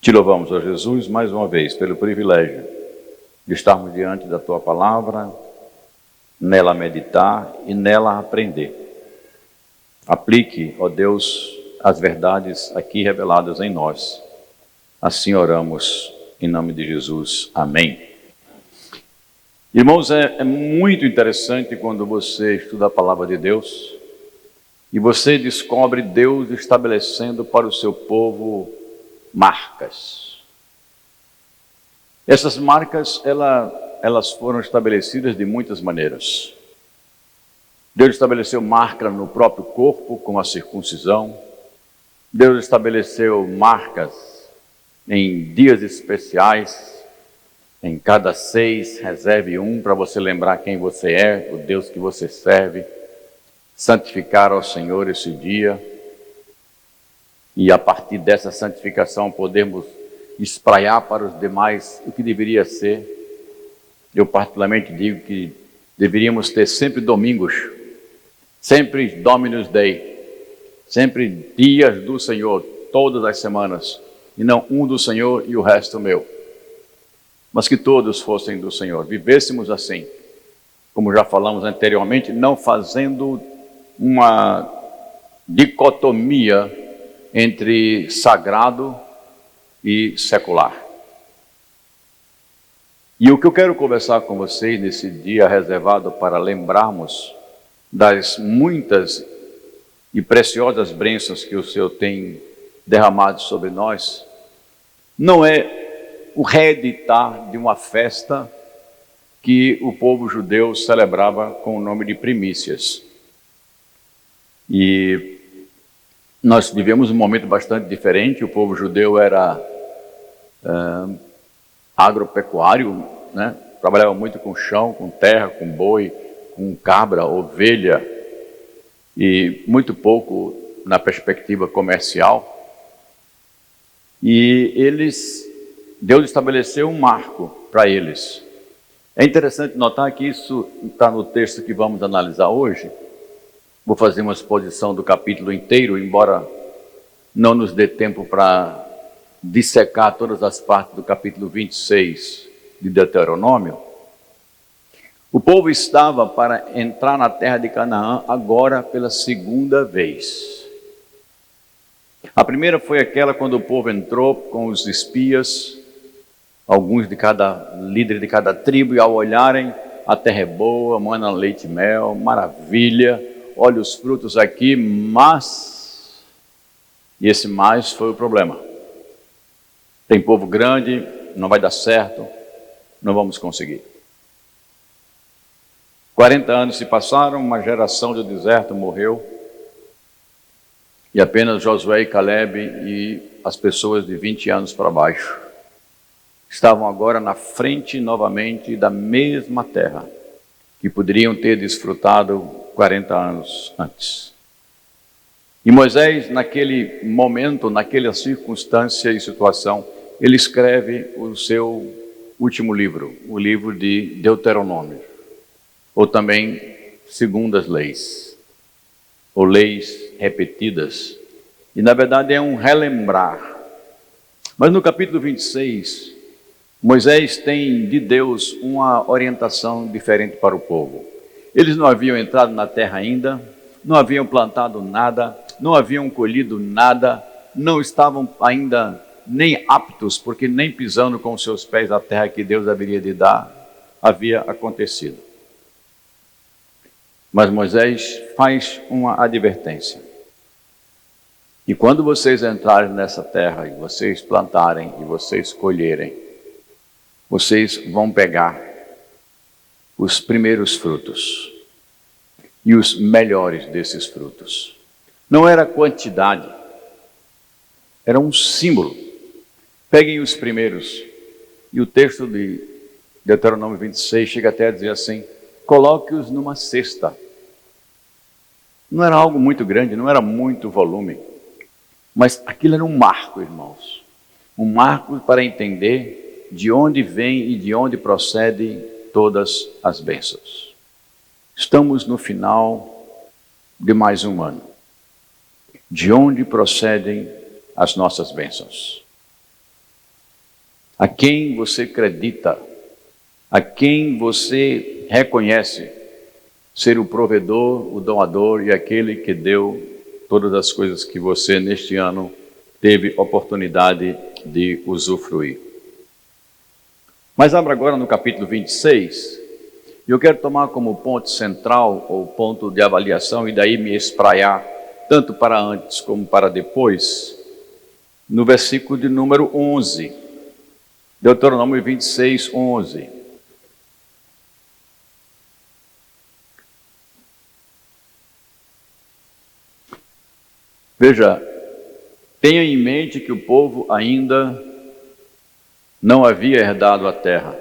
Te louvamos, ó Jesus, mais uma vez, pelo privilégio de estarmos diante da Tua Palavra, nela meditar e nela aprender. Aplique, ó Deus, as verdades aqui reveladas em nós. Assim oramos, em nome de Jesus. Amém. Irmãos, é muito interessante quando você estuda a Palavra de Deus e você descobre Deus estabelecendo para o seu povo marcas. Essas marcas, elas foram estabelecidas de muitas maneiras. Deus estabeleceu marca no próprio corpo, com a circuncisão. Deus estabeleceu marcas em dias especiais. Em cada 6, reserve um para você lembrar quem você é, o Deus que você serve. Santificar ao Senhor esse dia. E a partir dessa santificação podemos espraiar para os demais o que deveria ser. Eu particularmente digo que deveríamos ter sempre domingos, sempre Dominus Day, sempre dias do Senhor, todas as semanas, e não um do Senhor e o resto meu. Mas que todos fossem do Senhor, vivêssemos assim, como já falamos anteriormente, não fazendo uma dicotomia entre sagrado e secular. E o que eu quero conversar com vocês nesse dia reservado para lembrarmos das muitas e preciosas bênçãos que o Senhor tem derramado sobre nós, não é o reeditar de uma festa que o povo judeu celebrava com o nome de primícias. E nós vivemos um momento bastante diferente. O povo judeu era agropecuário, né? Trabalhava muito com chão, com terra, com boi, com cabra, ovelha, e muito pouco na perspectiva comercial. E Deus estabeleceu um marco para eles. É interessante notar que isso está no texto que vamos analisar hoje. Vou fazer uma exposição do capítulo inteiro, embora não nos dê tempo para dissecar todas as partes do capítulo 26 de Deuteronômio. O povo estava para entrar na terra de Canaã agora pela segunda vez. A primeira foi aquela quando o povo entrou com os espias, alguns de cada líder de cada tribo, e ao olharem, a terra é boa, mana leite e mel, maravilha, olha os frutos aqui, mas... E esse mais foi o problema. Tem povo grande, não vai dar certo, não vamos conseguir. 40 anos se passaram, uma geração do deserto morreu, e apenas Josué e Caleb e as pessoas de 20 anos para baixo estavam agora na frente novamente da mesma terra que poderiam ter desfrutado 40 anos antes. E Moisés, naquele momento, naquela circunstância e situação, ele escreve o seu último livro, o livro de Deuteronômio, ou também Segundas Leis, ou Leis Repetidas. E na verdade é um relembrar. Mas no capítulo 26, Moisés tem de Deus uma orientação diferente para o povo. Eles não haviam entrado na terra ainda, não haviam plantado nada, não haviam colhido nada, não estavam ainda nem aptos, porque nem pisando com os seus pés a terra que Deus haveria de dar, havia acontecido. Mas Moisés faz uma advertência. E quando vocês entrarem nessa terra, e vocês plantarem, e vocês colherem, vocês vão pegar os primeiros frutos e os melhores desses frutos. Não era quantidade, era um símbolo. Peguem os primeiros. E o texto de Deuteronômio 26 chega até a dizer assim: coloque-os numa cesta. Não era algo muito grande, não era muito volume, mas aquilo era um marco, irmãos. Um marco para entender de onde vem e de onde procedem todas as bênçãos. Estamos no final de mais um ano. De onde procedem as nossas bênçãos? a quem você acredita, a quem você reconhece ser o provedor, o doador e aquele que deu todas as coisas que você neste ano teve oportunidade de usufruir. Mas abra agora no capítulo 26, e eu quero tomar como ponto central, ou ponto de avaliação, e daí me espraiar, tanto para antes como para depois, no versículo de número 11, Deuteronômio 26, 11. Veja, tenha em mente que o povo ainda não havia herdado a terra.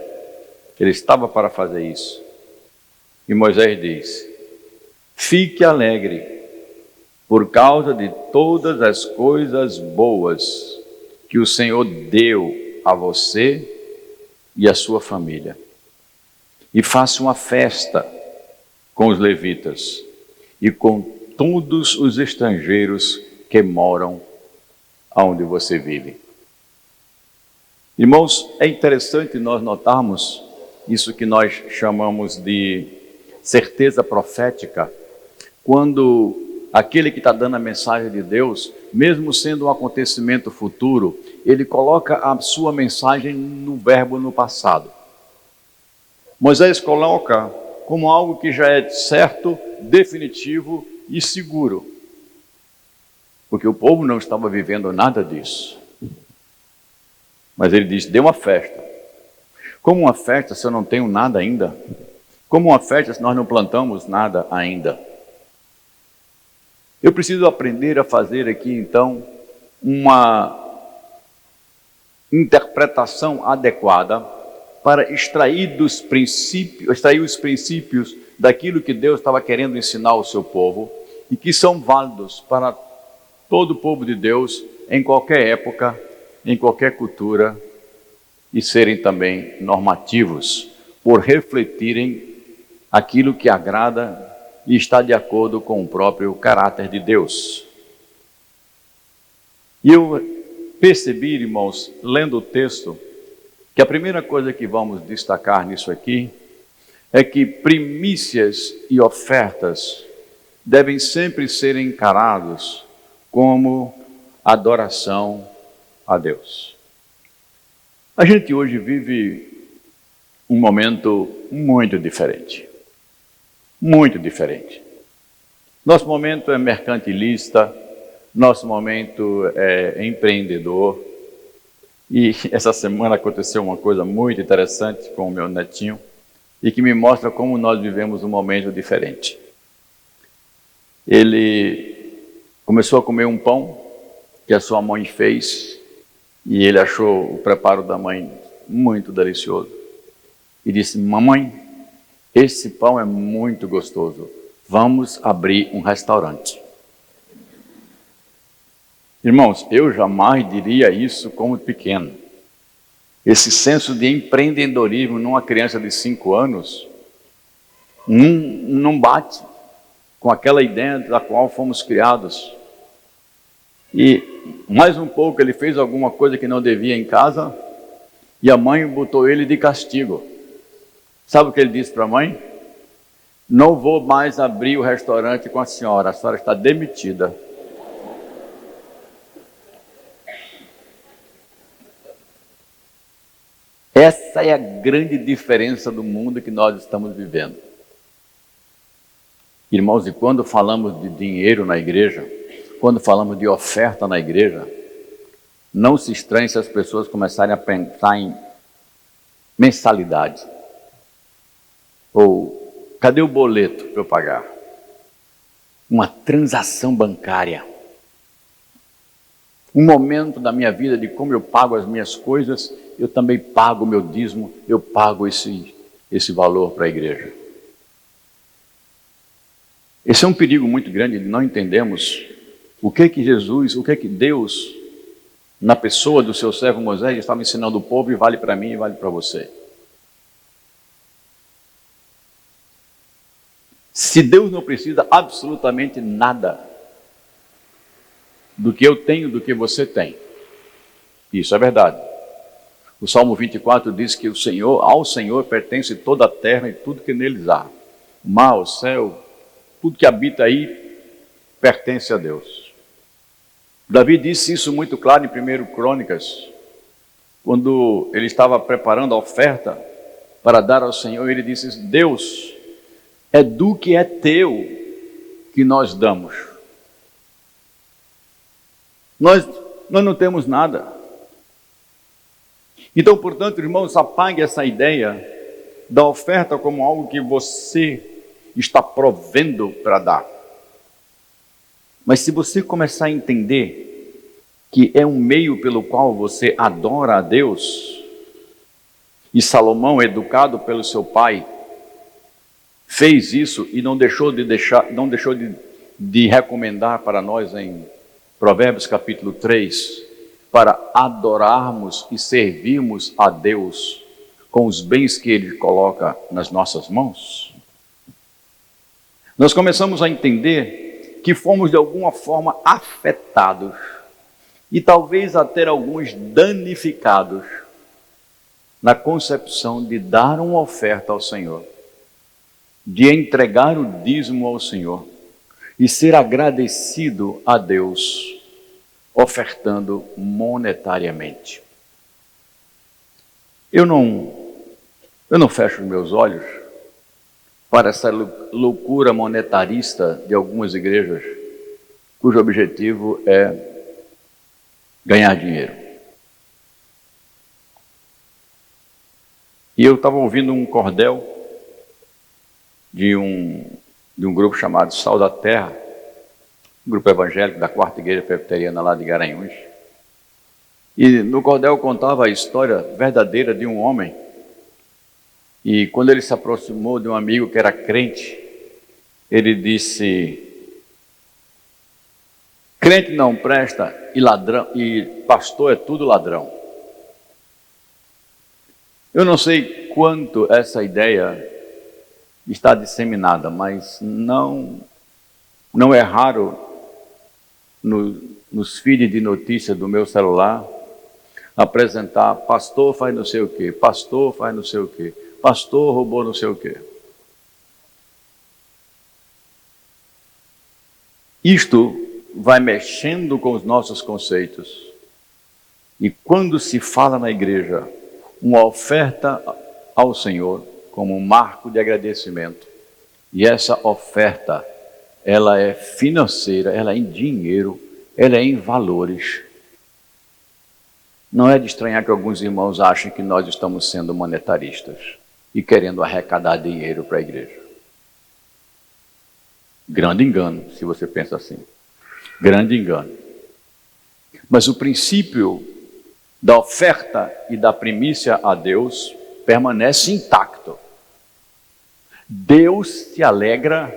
Ele estava para fazer isso. E Moisés diz: fique alegre por causa de todas as coisas boas que o Senhor deu a você e a sua família. E faça uma festa com os levitas e com todos os estrangeiros que moram onde você vive. Irmãos, é interessante nós notarmos isso que nós chamamos de certeza profética, quando aquele que está dando a mensagem de Deus, mesmo sendo um acontecimento futuro, ele coloca a sua mensagem no verbo no passado. Moisés coloca como algo que já é certo, definitivo e seguro, porque o povo não estava vivendo nada disso. Mas ele diz: dê uma festa. Como uma festa se eu não tenho nada ainda? Como uma festa se nós não plantamos nada ainda? Eu preciso aprender a fazer aqui então uma interpretação adequada para extrair os princípios daquilo que Deus estava querendo ensinar ao seu povo e que são válidos para todo o povo de Deus em qualquer época, em qualquer cultura, e serem também normativos por refletirem aquilo que agrada e está de acordo com o próprio caráter de Deus. E eu percebi, irmãos, lendo o texto, que a primeira coisa que vamos destacar nisso aqui é que primícias e ofertas devem sempre ser encarados como adoração a Deus. A gente hoje vive um momento muito diferente. Muito diferente. Nosso momento é mercantilista, nosso momento é empreendedor. E essa semana aconteceu uma coisa muito interessante com o meu netinho e que me mostra como nós vivemos um momento diferente. Ele começou a comer um pão que a sua mãe fez e ele achou o preparo da mãe muito delicioso. E disse: mamãe, esse pão é muito gostoso, vamos abrir um restaurante. Irmãos, eu jamais diria isso como pequeno. Esse senso de empreendedorismo numa criança de 5 anos não bate com aquela ideia da qual fomos criados. E mais um pouco ele fez alguma coisa que não devia em casa e a mãe botou ele de castigo. Sabe o que ele disse para a mãe? Não vou mais abrir o restaurante com a senhora está demitida. Essa é a grande diferença do mundo que nós estamos vivendo. Irmãos, e quando falamos de dinheiro na igreja, quando falamos de oferta na igreja, não se estranhe se as pessoas começarem a pensar em mensalidade. Ou, cadê o boleto para eu pagar? Uma transação bancária. Um momento da minha vida de como eu pago as minhas coisas, eu também pago o meu dízimo, eu pago esse valor para a igreja. Esse é um perigo muito grande de não entendermos o que Jesus, o que Deus, na pessoa do seu servo Moisés, estava ensinando o povo e vale para mim e vale para você. Se Deus não precisa absolutamente nada do que eu tenho, do que você tem, isso é verdade. O Salmo 24 diz que ao Senhor pertence toda a terra e tudo que neles há. O mar, o céu, tudo que habita aí pertence a Deus. Davi disse isso muito claro em 1 Crônicas, quando ele estava preparando a oferta para dar ao Senhor, ele disse: Deus, é do que é teu que nós damos. Nós não temos nada. Então, portanto, irmãos, apague essa ideia da oferta como algo que você está provendo para dar. Mas se você começar a entender que é um meio pelo qual você adora a Deus, e Salomão, educado pelo seu pai, fez isso e não deixou de recomendar para nós em Provérbios capítulo 3, para adorarmos e servirmos a Deus com os bens que Ele coloca nas nossas mãos. Nós começamos a entender que fomos de alguma forma afetados e talvez até alguns danificados na concepção de dar uma oferta ao Senhor, de entregar o dízimo ao Senhor e ser agradecido a Deus ofertando monetariamente. Eu não fecho os meus olhos para essa loucura monetarista de algumas igrejas, cujo objetivo é ganhar dinheiro. E eu estava ouvindo um cordel de um grupo chamado Sal da Terra, um grupo evangélico da 4ª Igreja Presbiteriana lá de Garanhuns. E no cordel contava a história verdadeira de um homem. E quando ele se aproximou de um amigo que era crente, ele disse: crente não presta e pastor é tudo ladrão. Eu não sei quanto essa ideia está disseminada, mas não é raro nos feeds de notícia do meu celular apresentar: pastor faz não sei o quê, pastor faz não sei o quê, pastor roubou não sei o quê. Isto vai mexendo com os nossos conceitos. E quando se fala na igreja uma oferta ao Senhor como um marco de agradecimento, e essa oferta ela é financeira, ela é em dinheiro, ela é em valores, não é de estranhar que alguns irmãos achem que nós estamos sendo monetaristas e querendo arrecadar dinheiro para a igreja. Grande engano, se você pensa assim. Grande engano. Mas o princípio da oferta e da primícia a Deus permanece intacto. Deus se alegra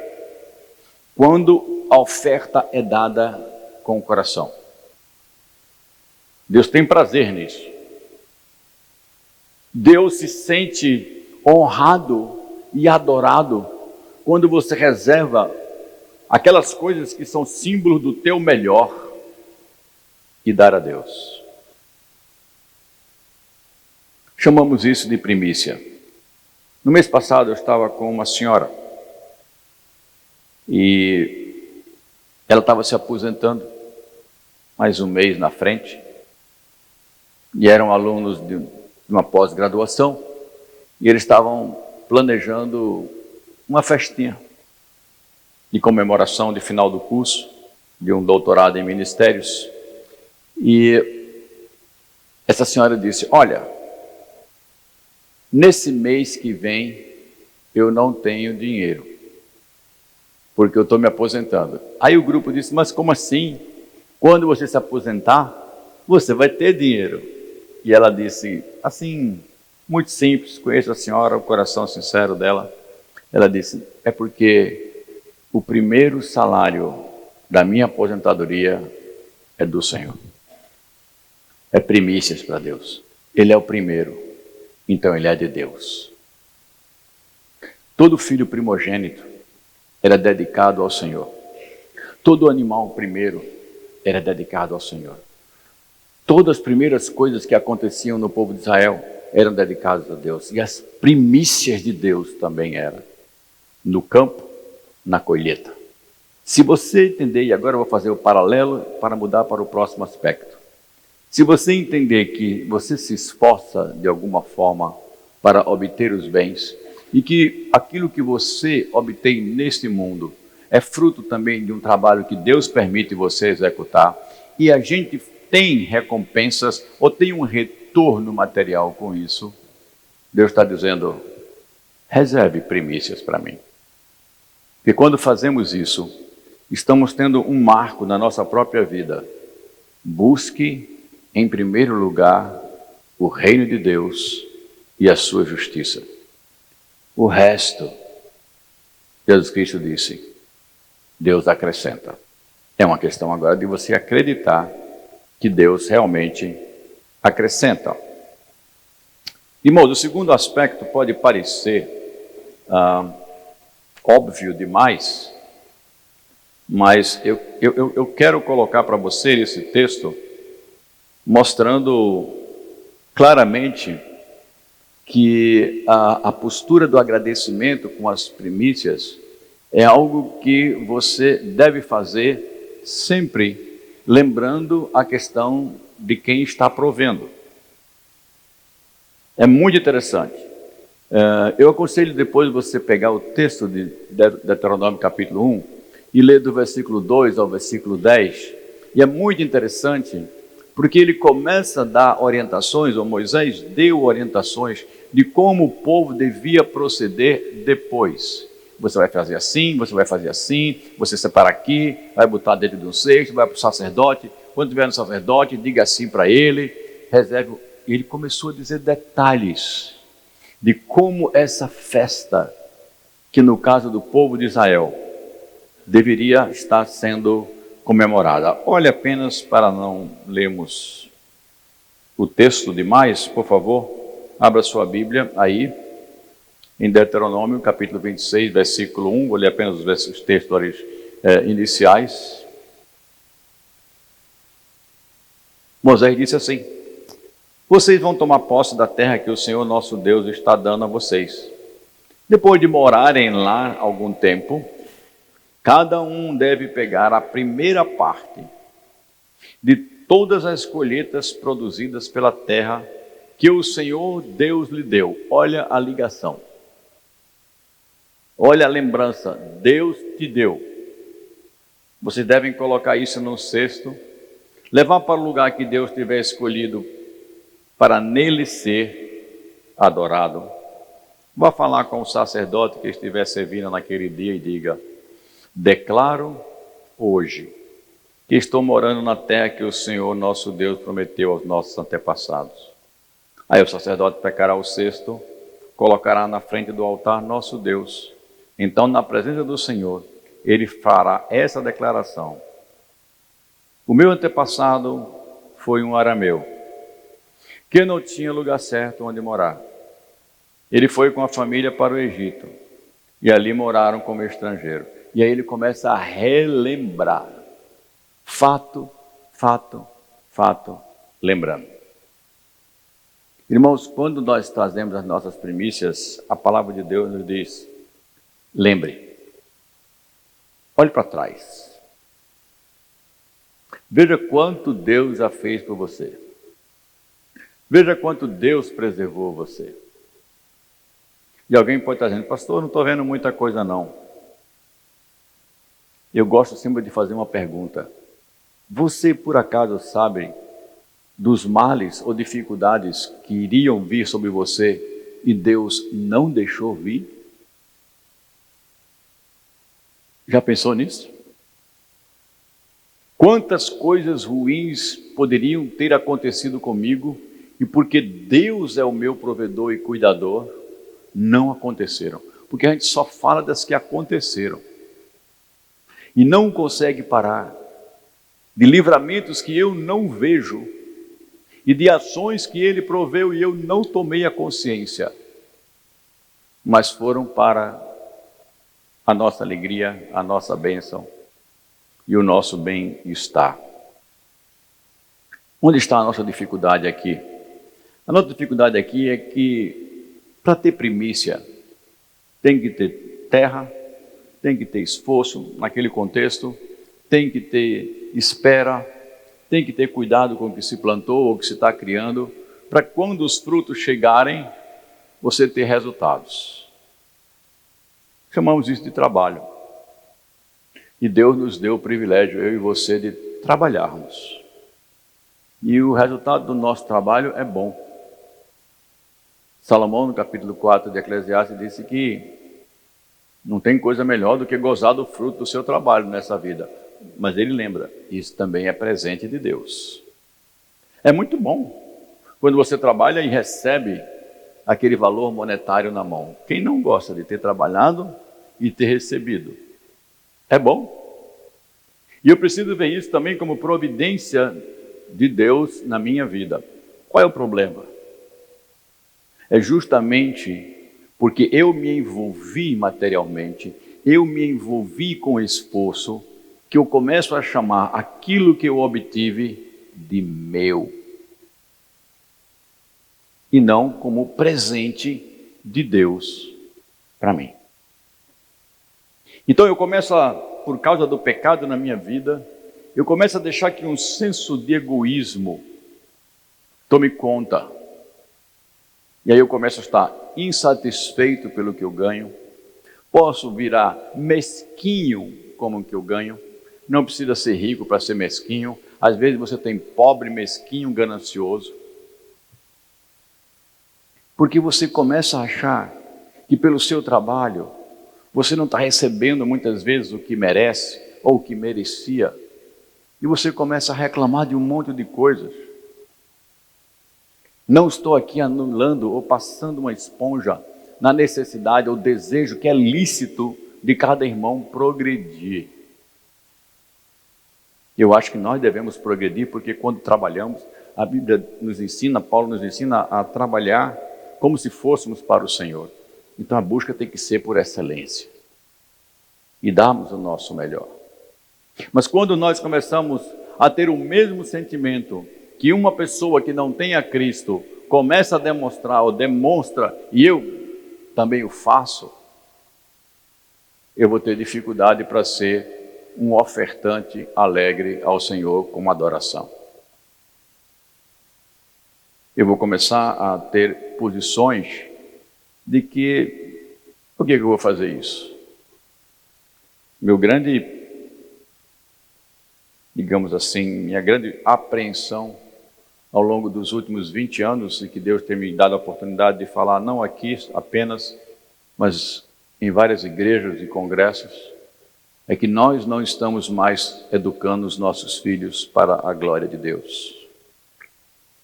quando a oferta é dada com o coração. Deus tem prazer nisso. Deus se sente honrado e adorado quando você reserva aquelas coisas que são símbolos do teu melhor e dar a Deus. Chamamos isso de primícia. No mês passado eu estava com uma senhora e ela estava se aposentando, mais um mês na frente, e eram alunos de uma pós-graduação, e eles estavam planejando uma festinha de comemoração de final do curso, de um doutorado em ministérios. E essa senhora disse: olha, nesse mês que vem eu não tenho dinheiro, porque eu estou me aposentando. Aí o grupo disse: mas como assim? Quando você se aposentar, você vai ter dinheiro. E ela disse, assim, muito simples, conheço a senhora, o coração sincero dela. Ela disse: é porque o primeiro salário da minha aposentadoria é do Senhor. É primícias para Deus. Ele é o primeiro, então ele é de Deus. Todo filho primogênito era dedicado ao Senhor. Todo animal primeiro era dedicado ao Senhor. Todas as primeiras coisas que aconteciam no povo de Israel eram dedicadas a Deus. E as primícias de Deus também eram. No campo, na colheita. Se você entender, e agora eu vou fazer o paralelo para mudar para o próximo aspecto. Se você entender que você se esforça de alguma forma para obter os bens, e que aquilo que você obtém neste mundo é fruto também de um trabalho que Deus permite você executar, e a gente tem recompensas ou tem um retorno material com isso, Deus está dizendo, reserve primícias para mim. Porque quando fazemos isso, estamos tendo um marco na nossa própria vida. Busque, em primeiro lugar, o reino de Deus e a sua justiça. O resto, Jesus Cristo disse, Deus acrescenta. É uma questão agora de você acreditar que Deus realmente acrescenta. Irmãos, o segundo aspecto pode parecer óbvio demais, mas eu quero colocar para você esse texto mostrando claramente que a postura do agradecimento com as primícias é algo que você deve fazer sempre, lembrando a questão de quem está provendo. É muito interessante. Eu aconselho depois você pegar o texto de Deuteronômio capítulo 1 e ler do versículo 2 ao versículo 10. E é muito interessante, porque ele começa a dar orientações, ou Moisés deu orientações de como o povo devia proceder depois. Você vai fazer assim, você separa aqui, vai botar dentro de um cesto, vai para o sacerdote. Quando tiver no sacerdote, diga assim para ele, reserve. Ele começou a dizer detalhes de como essa festa, que no caso do povo de Israel, deveria estar sendo comemorada. Olhe apenas para não lermos o texto demais, por favor, abra sua Bíblia aí, em Deuteronômio, capítulo 26, versículo 1, vou ler apenas os textos iniciais. Moisés disse assim, vocês vão tomar posse da terra que o Senhor nosso Deus está dando a vocês. Depois de morarem lá algum tempo, cada um deve pegar a primeira parte de todas as colheitas produzidas pela terra que o Senhor Deus lhe deu. Olha a ligação. Olha a lembrança. Deus te deu. Vocês devem colocar isso num cesto, levar para o lugar que Deus tiver escolhido para nele ser adorado. Vá falar com o sacerdote que estiver servindo naquele dia e diga, declaro hoje que estou morando na terra que o Senhor nosso Deus prometeu aos nossos antepassados. Aí o sacerdote pegará o cesto, colocará na frente do altar nosso Deus. Então, na presença do Senhor, ele fará essa declaração. O meu antepassado foi um arameu, que não tinha lugar certo onde morar. Ele foi com a família para o Egito, e ali moraram como estrangeiro. E aí ele começa a relembrar, fato, lembrando. Irmãos, quando nós trazemos as nossas primícias, a palavra de Deus nos diz, lembre, olhe para trás, veja quanto Deus já fez por você, veja quanto Deus preservou você. E alguém pode estar dizendo, pastor, não estou vendo muita coisa não. Eu gosto sempre de fazer uma pergunta. Você, por acaso, sabe dos males ou dificuldades que iriam vir sobre você e Deus não deixou vir? Já pensou nisso? Quantas coisas ruins poderiam ter acontecido comigo e porque Deus é o meu provedor e cuidador, não aconteceram? Porque a gente só fala das que aconteceram e não consegue parar de livramentos que eu não vejo e de ações que Ele proveu e eu não tomei a consciência, mas foram para a nossa alegria, a nossa bênção e o nosso bem-estar. Onde está a nossa dificuldade aqui? A nossa dificuldade aqui é que, para ter primícia, tem que ter terra, tem que ter esforço naquele contexto, tem que ter espera, tem que ter cuidado com o que se plantou ou que se está criando, para quando os frutos chegarem, você ter resultados. Chamamos isso de trabalho. E Deus nos deu o privilégio, eu e você, de trabalharmos. E o resultado do nosso trabalho é bom. Salomão, no capítulo 4 de Eclesiastes, disse que não tem coisa melhor do que gozar do fruto do seu trabalho nessa vida. Mas ele lembra, isso também é presente de Deus. É muito bom quando você trabalha e recebe aquele valor monetário na mão. Quem não gosta de ter trabalhado e ter recebido? É bom. E eu preciso ver isso também como providência de Deus na minha vida. Qual é o problema? É justamente porque eu me envolvi materialmente, eu me envolvi com esforço, que eu começo a chamar aquilo que eu obtive de meu. E não como presente de Deus para mim. Então eu começo por causa do pecado na minha vida, eu começo a deixar que um senso de egoísmo tome conta. E aí eu começo a estar insatisfeito pelo que eu ganho, posso virar mesquinho como o que eu ganho. Não precisa ser rico para ser mesquinho. Às vezes você tem pobre, mesquinho, ganancioso. Porque você começa a achar que pelo seu trabalho, você não está recebendo muitas vezes o que merece ou o que merecia. E você começa a reclamar de um monte de coisas. Não estou aqui anulando ou passando uma esponja na necessidade ou desejo que é lícito de cada irmão progredir. Eu acho que nós devemos progredir porque quando trabalhamos, a Bíblia nos ensina, Paulo nos ensina a trabalhar como se fôssemos para o Senhor. Então a busca tem que ser por excelência e darmos o nosso melhor. Mas quando nós começamos a ter o mesmo sentimento que uma pessoa que não tem a Cristo começa a demonstrar ou demonstra, e eu também o faço, eu vou ter dificuldade para ser um ofertante alegre ao Senhor com adoração. Eu vou começar a ter posições de que, por que eu vou fazer isso? Minha grande apreensão ao longo dos últimos 20 anos, e que Deus tem me dado a oportunidade de falar, não aqui apenas, mas em várias igrejas e congressos, é que nós não estamos mais educando os nossos filhos para a glória de Deus.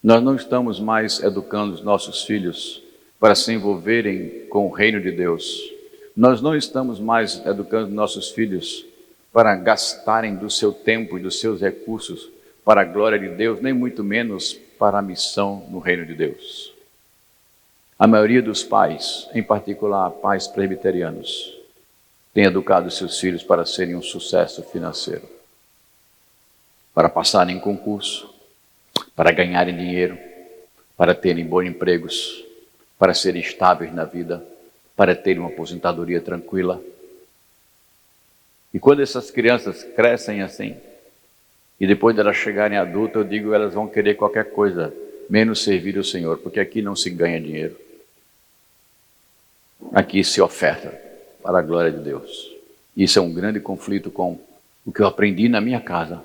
Nós não estamos mais educando os nossos filhos para se envolverem com o reino de Deus. Nós não estamos mais educando nossos filhos para gastarem do seu tempo e dos seus recursos para a glória de Deus, nem muito menos para a missão no reino de Deus. A maioria dos pais, em particular pais presbiterianos, tem educado seus filhos para serem um sucesso financeiro, para passarem em concurso, para ganharem dinheiro, para terem bons empregos, para serem estáveis na vida, para terem uma aposentadoria tranquila. E quando essas crianças crescem assim, e depois de elas chegarem adultas, eu digo, elas vão querer qualquer coisa, menos servir o Senhor, porque aqui não se ganha dinheiro. Aqui se oferta para a glória de Deus. Isso é um grande conflito com o que eu aprendi na minha casa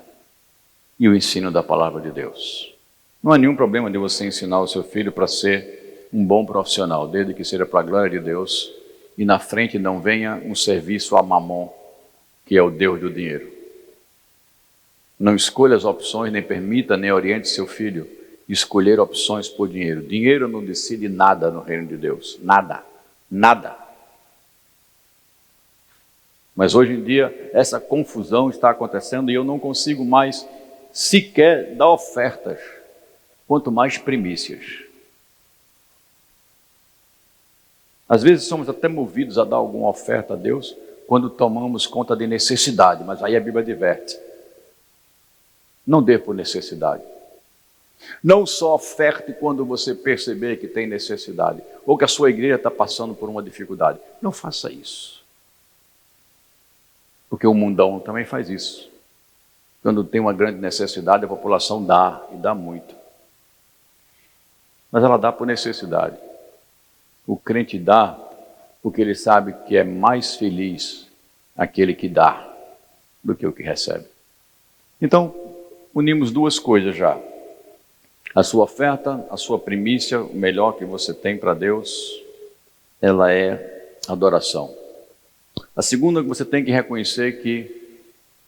e o ensino da palavra de Deus. Não há nenhum problema de você ensinar o seu filho para ser um bom profissional, desde que seja para a glória de Deus e na frente não venha um serviço a Mamon, que é o Deus do dinheiro. Não escolha as opções, nem permita, nem oriente seu filho escolher opções por dinheiro. Dinheiro não decide nada no reino de Deus. Nada. Nada. Mas hoje em dia, essa confusão está acontecendo e eu não consigo mais sequer dar ofertas, quanto mais primícias. Às vezes somos até movidos a dar alguma oferta a Deus quando tomamos conta de necessidade, mas aí a Bíblia adverte. Não dê por necessidade. Não só oferte quando você perceber que tem necessidade, ou que a sua igreja está passando por uma dificuldade. Não faça isso. Porque o mundão também faz isso. Quando tem uma grande necessidade, a população dá, e dá muito. Mas ela dá por necessidade. O crente dá porque ele sabe que é mais feliz aquele que dá do que o que recebe. Então, unimos duas coisas já. A sua oferta, a sua primícia, o melhor que você tem para Deus, ela é adoração. A segunda, que você tem que reconhecer que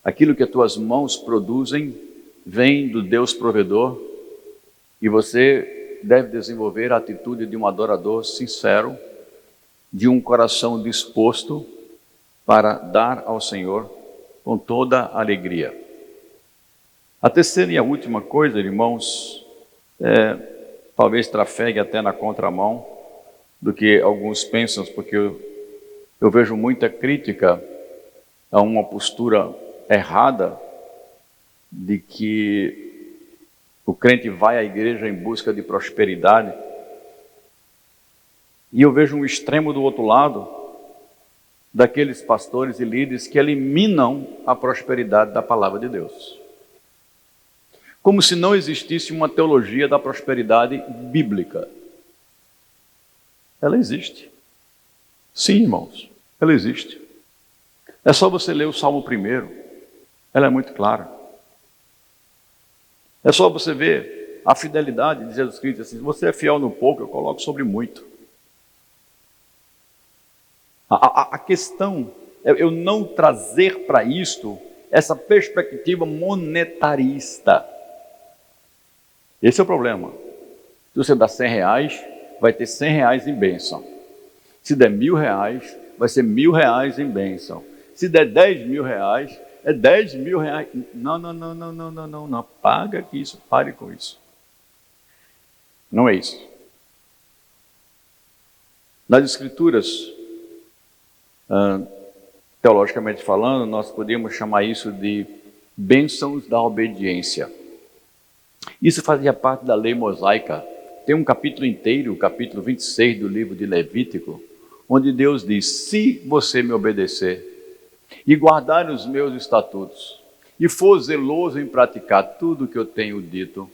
aquilo que as tuas mãos produzem vem do Deus provedor e você deve desenvolver a atitude de um adorador sincero, de um coração disposto para dar ao Senhor com toda a alegria. A terceira e a última coisa, irmãos, talvez trafegue até na contramão do que alguns pensam, porque eu vejo muita crítica a uma postura errada de que o crente vai à igreja em busca de prosperidade. E eu vejo um extremo do outro lado, daqueles pastores e líderes que eliminam a prosperidade da palavra de Deus. Como se não existisse uma teologia da prosperidade bíblica. Ela existe. Sim, irmãos, ela existe. É só você ler o Salmo 1. Ela é muito clara. É só você ver a fidelidade de Jesus Cristo. Assim, se você é fiel no pouco, eu coloco sobre muito. A questão é eu não trazer para isto essa perspectiva monetarista. Esse é o problema. Se você dá R$100, vai ter R$100 em bênção. Se der R$1.000, vai ser R$1.000 em bênção. Se der R$10.000, é R$10.000. Não. Paga com isso, pare com isso. Não é isso. Nas Escrituras, teologicamente falando, nós podemos chamar isso de bênçãos da obediência. Isso fazia parte da lei mosaica. Tem um capítulo inteiro, o capítulo 26 do livro de Levítico, onde Deus diz: se você me obedecer e guardar os meus estatutos e for zeloso em praticar tudo o que eu tenho dito,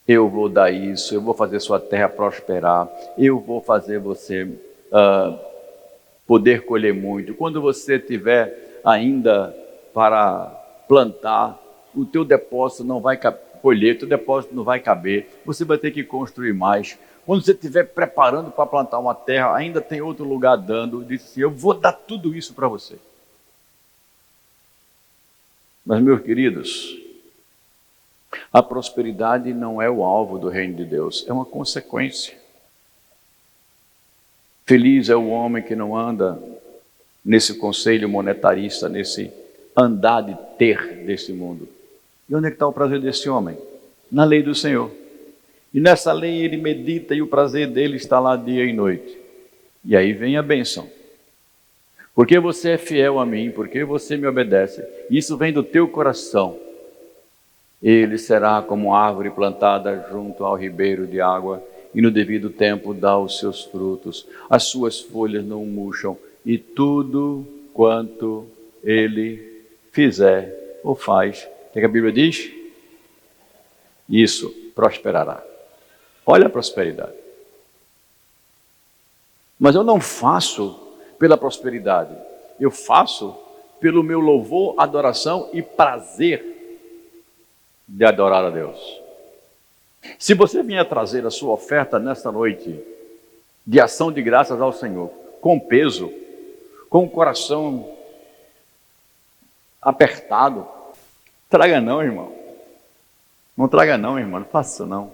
eu vou dar isso, eu vou fazer sua terra prosperar, eu vou fazer você poder colher muito. Quando você tiver ainda para plantar, o teu depósito não vai colher, o teu depósito não vai caber, você vai ter que construir mais. Quando você estiver preparando para plantar uma terra, ainda tem outro lugar dando, diz assim: eu vou dar tudo isso para você. Mas, meus queridos, a prosperidade não é o alvo do reino de Deus, é uma consequência. Feliz é o homem que não anda nesse conselho monetarista, nesse andar de ter desse mundo. E onde é que está o prazer desse homem? Na lei do Senhor. E nessa lei ele medita e o prazer dele está lá dia e noite. E aí vem a bênção. Porque você é fiel a mim, porque você me obedece, isso vem do teu coração. Ele será como árvore plantada junto ao ribeiro de água, e no devido tempo dá os seus frutos. As suas folhas não murcham, e tudo quanto ele fizer ou faz, o que a Bíblia diz? Isso, prosperará. Olha a prosperidade. Mas eu não faço pela prosperidade, eu faço pelo meu louvor, adoração e prazer de adorar a Deus. Se você vier trazer a sua oferta nesta noite de ação de graças ao Senhor, com peso, com o coração apertado, traga não, irmão. Não traga não, irmão, não faça isso não.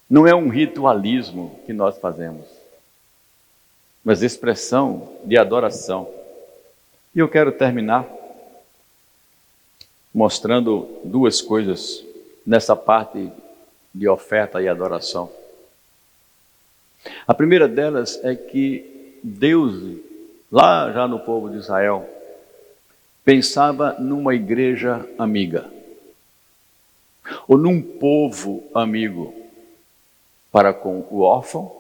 Não é um ritualismo que nós fazemos, mas expressão de adoração. E eu quero terminar mostrando duas coisas nessa parte de oferta e adoração. A primeira delas é que Deus, lá já no povo de Israel, pensava numa igreja amiga. ou num povo amigo para com o órfão,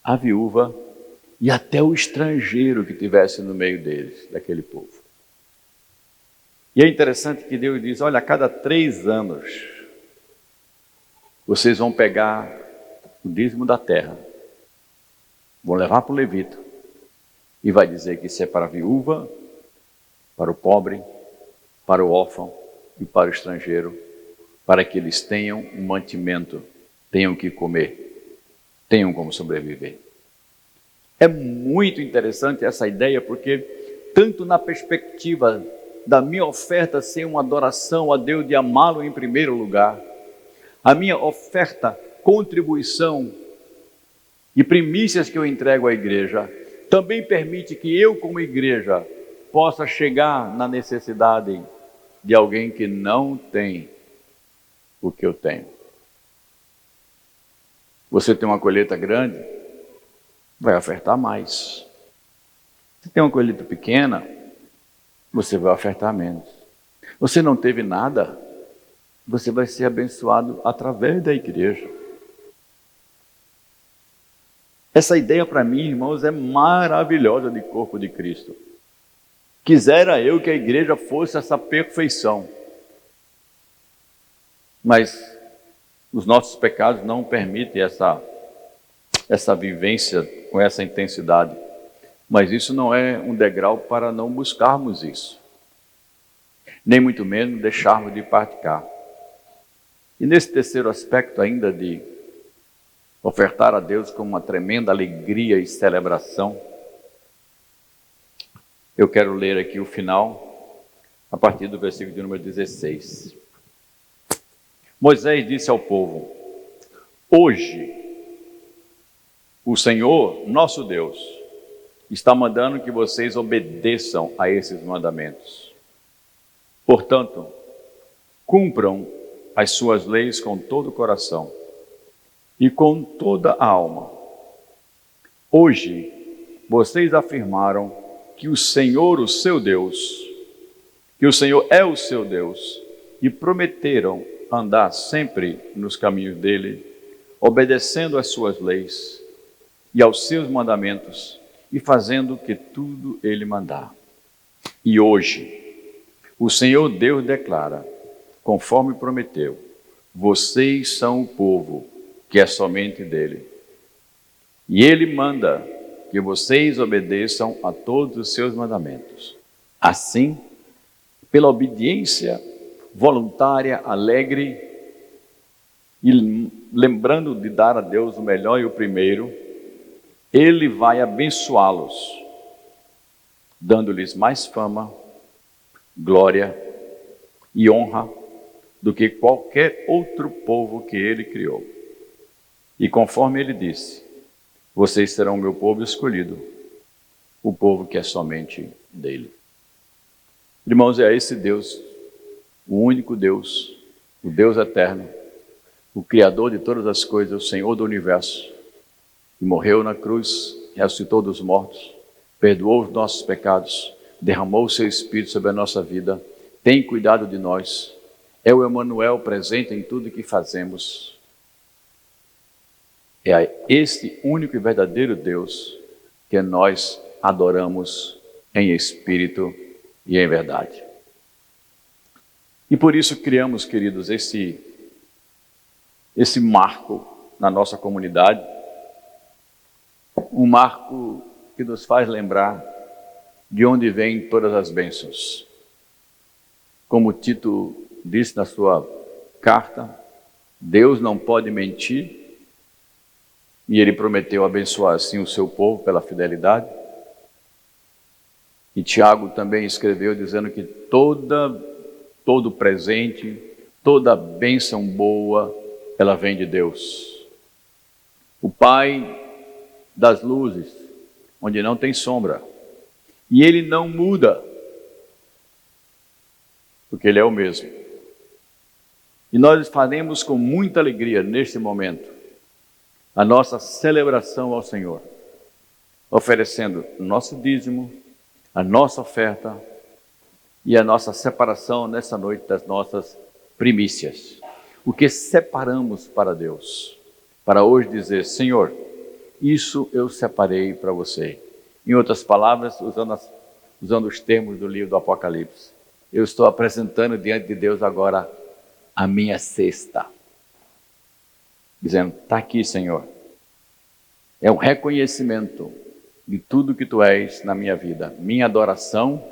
a viúva e até o estrangeiro que estivesse no meio deles, daquele povo. E é interessante que Deus diz, olha, a cada 3 anos, vocês vão pegar o dízimo da terra, vão levar para o levita, e vai dizer que isso é para a viúva, para o pobre, para o órfão e para o estrangeiro, para que eles tenham um mantimento, tenham o que comer, tenham como sobreviver. É muito interessante essa ideia, porque tanto na perspectiva da minha oferta ser uma adoração a Deus, de amá-lo em primeiro lugar, a minha oferta, contribuição e primícias que eu entrego à igreja, também permite que eu, como igreja, possa chegar na necessidade de alguém que não tem o que eu tenho. Você tem uma colheita grande, vai ofertar mais. Se tem uma colheita pequena, você vai ofertar menos. Você não teve nada, você vai ser abençoado através da igreja. Essa ideia para mim, irmãos, é maravilhosa de corpo de Cristo. Quisera eu que a igreja fosse essa perfeição. Mas os nossos pecados não permitem essa vivência com essa intensidade. Mas isso não é um degrau para não buscarmos isso. Nem muito menos deixarmos de praticar. E nesse terceiro aspecto ainda de ofertar a Deus com uma tremenda alegria e celebração, eu quero ler aqui o final, a partir do versículo de número 16. Moisés disse ao povo, hoje o Senhor, nosso Deus, está mandando que vocês obedeçam a esses mandamentos. Portanto, cumpram as suas leis com todo o coração e com toda a alma. Hoje, vocês afirmaram que o Senhor, o seu Deus, que o Senhor é o seu Deus, e prometeram andar sempre nos caminhos dele, obedecendo às suas leis e aos seus mandamentos, e fazendo o que tudo ele mandar. E hoje, o Senhor Deus declara, conforme prometeu, vocês são o povo que é somente dele. E ele manda que vocês obedeçam a todos os seus mandamentos. Assim, pela obediência voluntária, alegre, e lembrando de dar a Deus o melhor e o primeiro, ele vai abençoá-los, dando-lhes mais fama, glória e honra do que qualquer outro povo que ele criou. E conforme ele disse, vocês serão meu povo escolhido, o povo que é somente dele. Irmãos, é esse Deus, o único Deus, o Deus eterno, o Criador de todas as coisas, o Senhor do universo, que morreu na cruz, ressuscitou dos mortos, perdoou os nossos pecados, derramou o seu Espírito sobre a nossa vida, tem cuidado de nós, é o Emanuel presente em tudo que fazemos. É a este único e verdadeiro Deus que nós adoramos em espírito e em verdade. E por isso criamos, queridos, esse marco na nossa comunidade, um marco que nos faz lembrar de onde vêm todas as bênçãos. Como Tito disse na sua carta, Deus não pode mentir, e ele prometeu abençoar assim o seu povo pela fidelidade. E Tiago também escreveu dizendo que todo presente, toda bênção boa, ela vem de Deus. O Pai das luzes, onde não tem sombra. E ele não muda, porque ele é o mesmo. E nós faremos com muita alegria neste momento a nossa celebração ao Senhor, oferecendo nosso dízimo, a nossa oferta e a nossa separação nessa noite das nossas primícias. o que separamos para Deus, para hoje dizer: Senhor, isso eu separei para você. Em outras palavras, usando os termos do livro do Apocalipse, eu estou apresentando diante de Deus agora a minha cesta, dizendo: está aqui, Senhor. É um reconhecimento de tudo que Tu és na minha vida, minha adoração,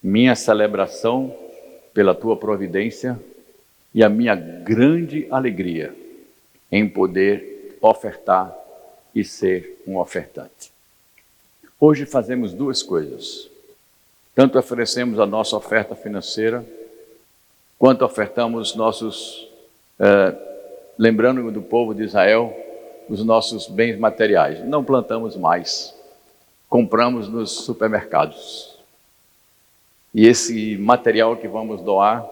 minha celebração pela Tua providência e a minha grande alegria em poder ofertar e ser um ofertante. Hoje fazemos duas coisas: tanto oferecemos a nossa oferta financeira, quanto ofertamos nossos, lembrando do povo de Israel, os nossos bens materiais. Não plantamos mais, compramos nos supermercados. E esse material que vamos doar,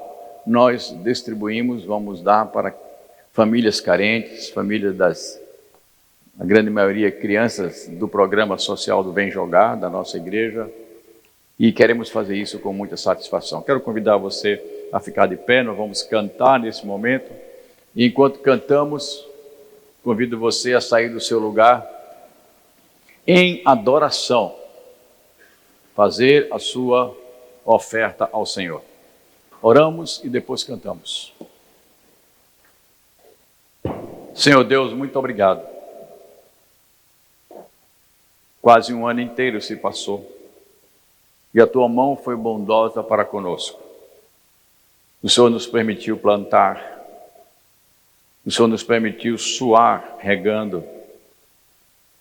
nós distribuímos, vamos dar para famílias carentes, famílias a grande maioria crianças do programa social do Bem Jogar, da nossa igreja, e queremos fazer isso com muita satisfação. Quero convidar você a ficar de pé, nós vamos cantar nesse momento, e enquanto cantamos, convido você a sair do seu lugar em adoração, fazer a sua oferta ao Senhor. Oramos e depois cantamos. Senhor Deus, muito obrigado. Quase um ano inteiro se passou e a Tua mão foi bondosa para conosco. O Senhor nos permitiu plantar, o Senhor nos permitiu suar regando,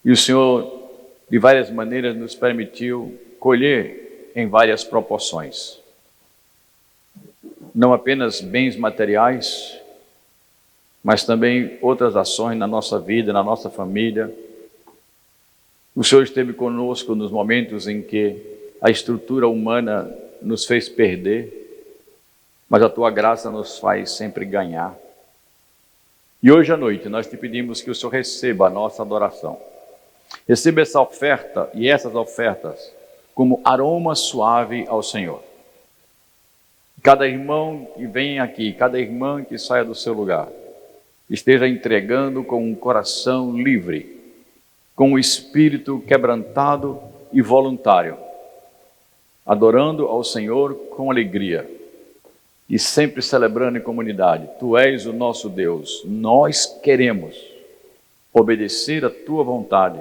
e o Senhor de várias maneiras nos permitiu colher em várias proporções. Não apenas bens materiais, mas também outras ações na nossa vida, na nossa família. O Senhor esteve conosco nos momentos em que a estrutura humana nos fez perder, mas a Tua graça nos faz sempre ganhar. E hoje à noite nós te pedimos que o Senhor receba a nossa adoração. Receba essa oferta e essas ofertas como aroma suave ao Senhor. Cada irmão que vem aqui, cada irmã que saia do seu lugar, esteja entregando com um coração livre, com o espírito quebrantado e voluntário, adorando ao Senhor com alegria e sempre celebrando em comunidade. Tu és o nosso Deus, nós queremos obedecer a Tua vontade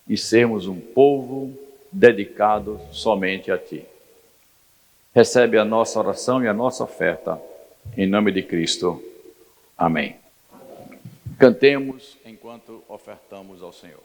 e sermos um povo dedicado somente a Ti. Recebe a nossa oração e a nossa oferta, em nome de Cristo. Amém. Cantemos enquanto ofertamos ao Senhor.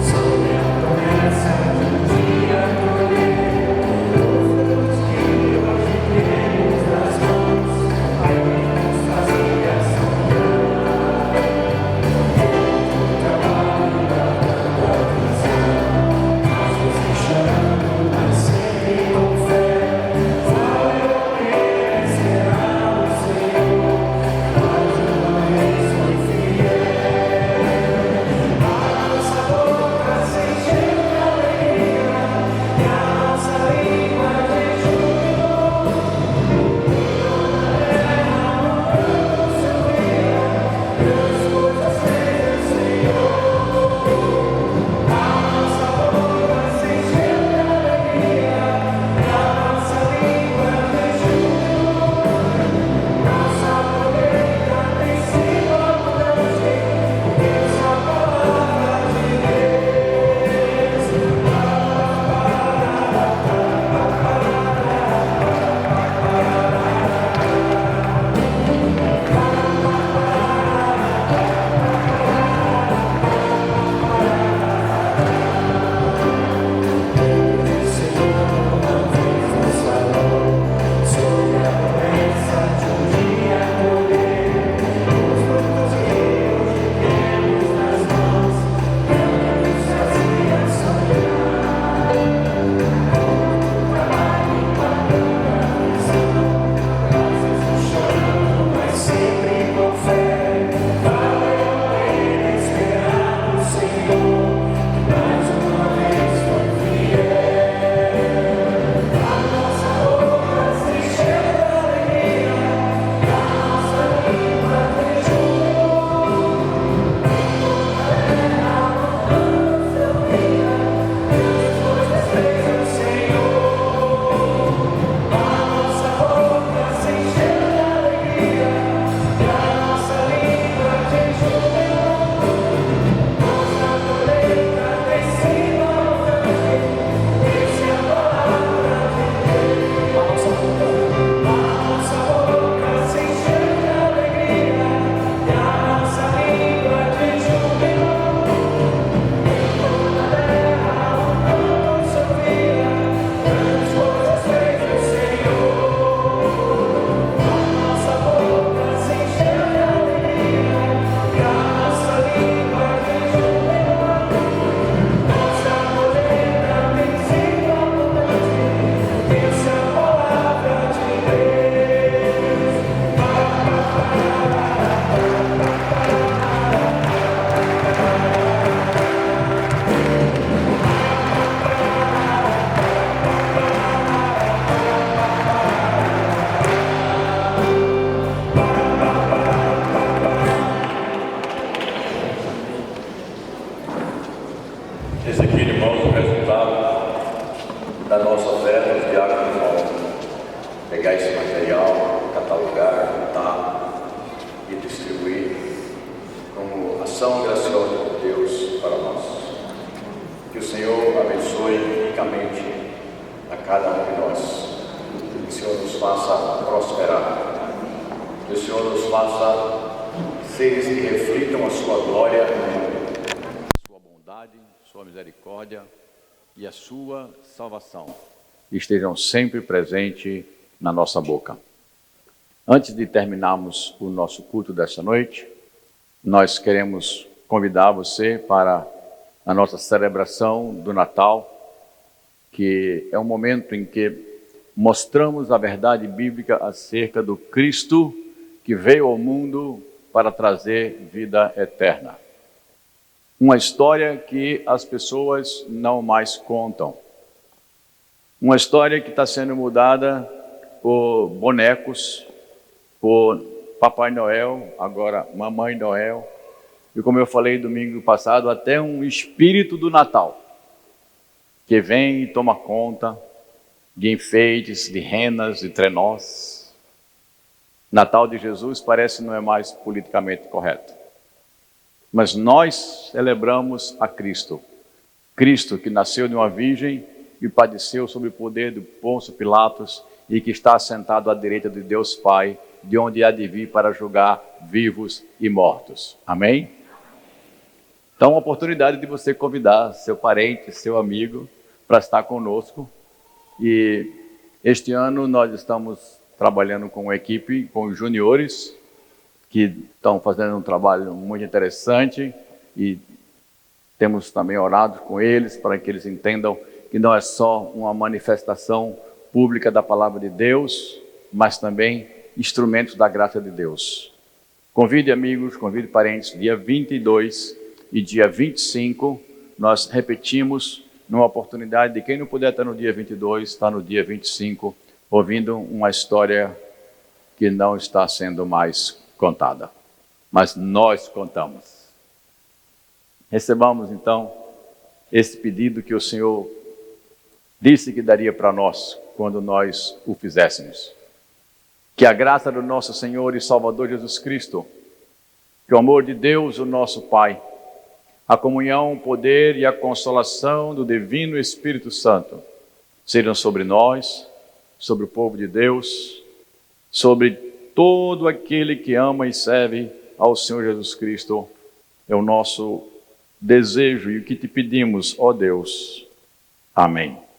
So que o Senhor nos faça seres que reflitam a sua glória no mundo, sua bondade, sua misericórdia e a sua salvação estejam sempre presentes na nossa boca. Antes de terminarmos o nosso culto desta noite, nós queremos convidar você para a nossa celebração do Natal, que é um momento em que mostramos a verdade bíblica acerca do Cristo que veio ao mundo para trazer vida eterna. Uma história que as pessoas não mais contam. Uma história que está sendo mudada por bonecos, por Papai Noel, agora Mamãe Noel, e como eu falei domingo passado, até um espírito do Natal, que vem e toma conta de enfeites, de renas, de trenós. Natal de Jesus parece não é mais politicamente correto. Mas nós celebramos a Cristo. Cristo que nasceu de uma virgem e padeceu sob o poder de Pôncio Pilatos e que está sentado à direita de Deus Pai, de onde há de vir para julgar vivos e mortos. Amém? Então, a oportunidade de você convidar seu parente, seu amigo, para estar conosco. E este ano nós estamos trabalhando com uma equipe, com os juniores, que estão fazendo um trabalho muito interessante e temos também orado com eles para que eles entendam que não é só uma manifestação pública da palavra de Deus, mas também instrumentos da graça de Deus. Convide amigos, convide parentes, dia 22 e dia 25, nós repetimos numa oportunidade de quem não puder estar no dia 22, está no dia 25, ouvindo uma história que não está sendo mais contada, mas nós contamos. Recebamos então esse pedido que o Senhor disse que daria para nós quando nós o fizéssemos. Que a graça do nosso Senhor e Salvador Jesus Cristo, que o amor de Deus, o nosso Pai, a comunhão, o poder e a consolação do Divino Espírito Santo sejam sobre nós, sobre o povo de Deus, sobre todo aquele que ama e serve ao Senhor Jesus Cristo. É o nosso desejo e o que te pedimos, ó Deus. Amém.